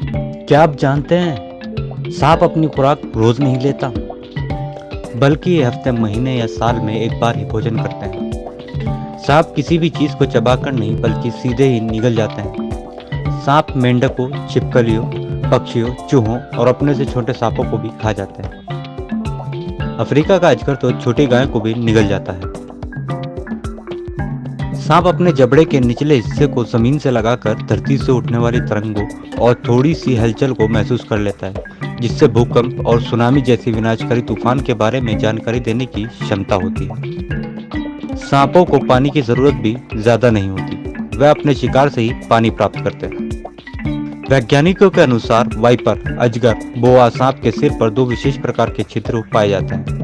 क्या आप जानते हैं सांप अपनी खुराक रोज नहीं लेता, बल्कि ये हफ्ते, महीने या साल में एक बार ही भोजन करते हैं। सांप किसी भी चीज को चबाकर नहीं बल्कि सीधे ही निगल जाते हैं। सांप मेंढकों, छिपकलियों, पक्षियों, चूहों और अपने से छोटे सांपों को भी खा जाते हैं। अफ्रीका का अजगर तो छोटी गाय को भी निगल जाता है। सांप अपने जबड़े के निचले हिस्से को जमीन से लगाकर धरती से उठने वाली तरंगों और थोड़ी सी हलचल को महसूस कर लेता है, जिससे भूकंप और सुनामी जैसी विनाशकारी तूफान के बारे में जानकारी देने की क्षमता होती है। सांपों को पानी की जरूरत भी ज्यादा नहीं होती, वह अपने शिकार से ही पानी प्राप्त करते हैं। वैज्ञानिकों के अनुसार वाइपर, अजगर, बोआ सांप के सिर पर दो विशेष प्रकार के छिद्र पाए जाते हैं।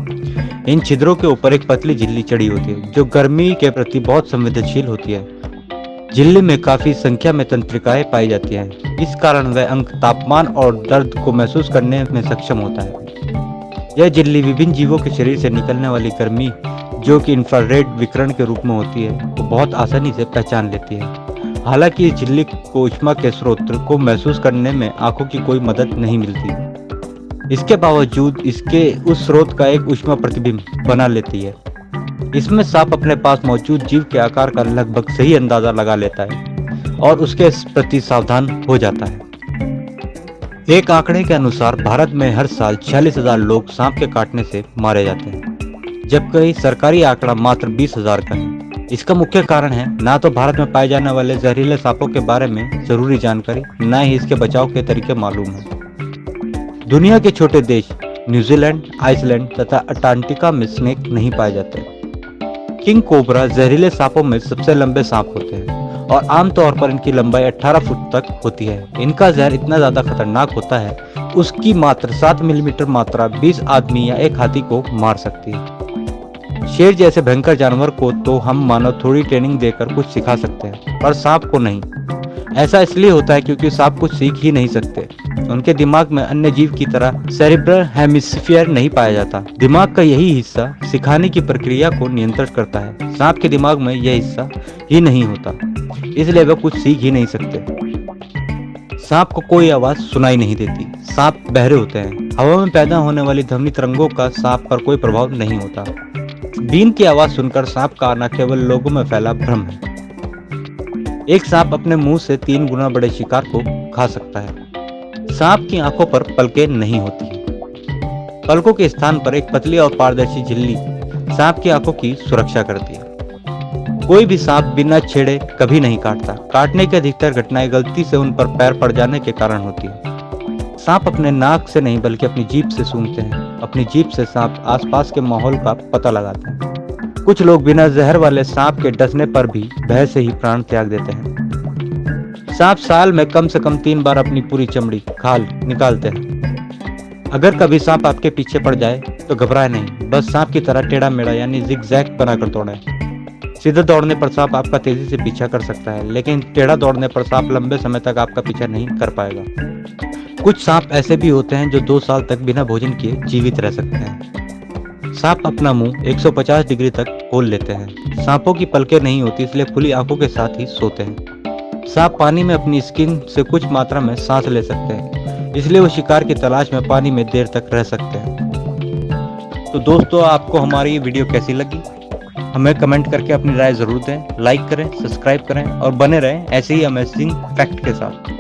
इन छिद्रों के ऊपर एक पतली झिल्ली चढ़ी होती है, जो गर्मी के प्रति बहुत संवेदनशील होती है। झिल्ली में काफी संख्या में तंत्रिकाएं पाई जाती हैं। इस कारण वह अंग तापमान और दर्द को महसूस करने में सक्षम होता है। यह झिल्ली विभिन्न जीवों के शरीर से निकलने वाली गर्मी, जो कि इंफ्रारेड विकिरण के रूप में होती है, को बहुत आसानी से पहचान लेती है। हालांकि इस झिल्ली को ऊष्मा के स्रोत को महसूस करने में आंखों की कोई मदद नहीं मिलती। इसके बावजूद इसके उस स्रोत का एक ऊष्मा प्रतिबिंब बना लेती है। इसमें सांप अपने पास मौजूद जीव के आकार का लगभग सही अंदाजा लगा लेता है और उसके प्रति सावधान हो जाता है। एक आंकड़े के अनुसार भारत में हर साल 46,000 लोग सांप के काटने से मारे जाते हैं, जबकि सरकारी आंकड़ा मात्र 20,000 का है। इसका मुख्य कारण है ना तो भारत में पाए जाने वाले जहरीले सांपों के बारे में जरूरी जानकारी, न ही इसके बचाव के तरीके मालूम है। दुनिया के छोटे देश न्यूजीलैंड, आइसलैंड तथा अंटार्कटिका में स्नेक नहीं पाए जाते। किंग कोबरा जहरीले सांपों में सबसे लंबे सांप होते हैं और आमतौर पर इनकी लंबाई 18 फुट तक होती है। इनका जहर इतना ज्यादा खतरनाक होता है, उसकी मात्र 7 मिलीमीटर मात्रा 20 आदमी या एक हाथी को मार सकती है। शेर जैसे भयंकर जानवर को तो हम मानव थोड़ी ट्रेनिंग देकर कुछ सिखा सकते हैं, पर सांप को नहीं। ऐसा इसलिए होता है क्योंकि सांप कुछ सीख ही नहीं सकते। उनके दिमाग में अन्य जीव की तरह सेरिब्रल हेमिस्फीयर नहीं पाया जाता। दिमाग का यही हिस्सा सिखाने की प्रक्रिया को नियंत्रित करता है। सांप के दिमाग में यह हिस्सा ही नहीं होता, इसलिए वे कुछ सीख ही नहीं सकते। सांप को कोई आवाज सुनाई नहीं देती। सांप बहरे होते हैं। हवा में पैदा होने वाली ध्वनि तरंगों का सांप पर कोई प्रभाव नहीं होता। बीन की आवाज सुनकर सांप का आना केवल लोगों में फैला भ्रम है। एक सांप अपने मुंह से 3 गुना बड़े शिकार को खा सकता है। सांप की आंखों पर पलकें नहीं होती। पलकों के स्थान पर एक पतली और पारदर्शी झिल्ली सांप की आंखों की सुरक्षा करती है। कोई भी सांप बिना छेड़े कभी नहीं काटता। काटने की अधिकतर घटनाएं गलती से उन पर पैर पड़ जाने के कारण होती है। सांप अपने नाक से नहीं बल्कि अपनी जीभ से सूंघते हैं। अपनी जीभ से सांप आसपास के माहौल का पता लगाते हैं। कुछ लोग बिना जहर वाले सांप के डसने पर भी भय से ही प्राण त्याग देते हैं। सांप साल में कम से कम 3 बार अपनी पूरी चमड़ी, खाल निकालते हैं। अगर कभी सांप आपके पीछे पड़ जाए तो घबराए नहीं, बस सांप की तरह टेढ़ा मेढ़ा यानी जिगजैग बनाकर दौड़ें। सीधे दौड़ने पर सांप आपका तेजी से पीछा कर सकता है, लेकिन टेढ़ा दौड़ने पर सांप लंबे समय तक आपका पीछा नहीं कर पाएगा। कुछ सांप ऐसे भी होते हैं जो 2 साल तक बिना भोजन किए जीवित रह सकते हैं। सांप अपना मुंह 150 डिग्री तक खोल लेते हैं। सांपों की पलकें नहीं होती, इसलिए खुली आंखों के साथ ही सोते हैं। सांप पानी में अपनी स्किन से कुछ मात्रा में सांस ले सकते हैं, इसलिए वो शिकार की तलाश में पानी में देर तक रह सकते हैं। तो दोस्तों, आपको हमारी ये वीडियो कैसी लगी? हमें कमेंट करके अपनी राय जरूर दें। लाइक करें, सब्सक्राइब करें और बने रहें ऐसे ही अमेजिंग फैक्ट के साथ।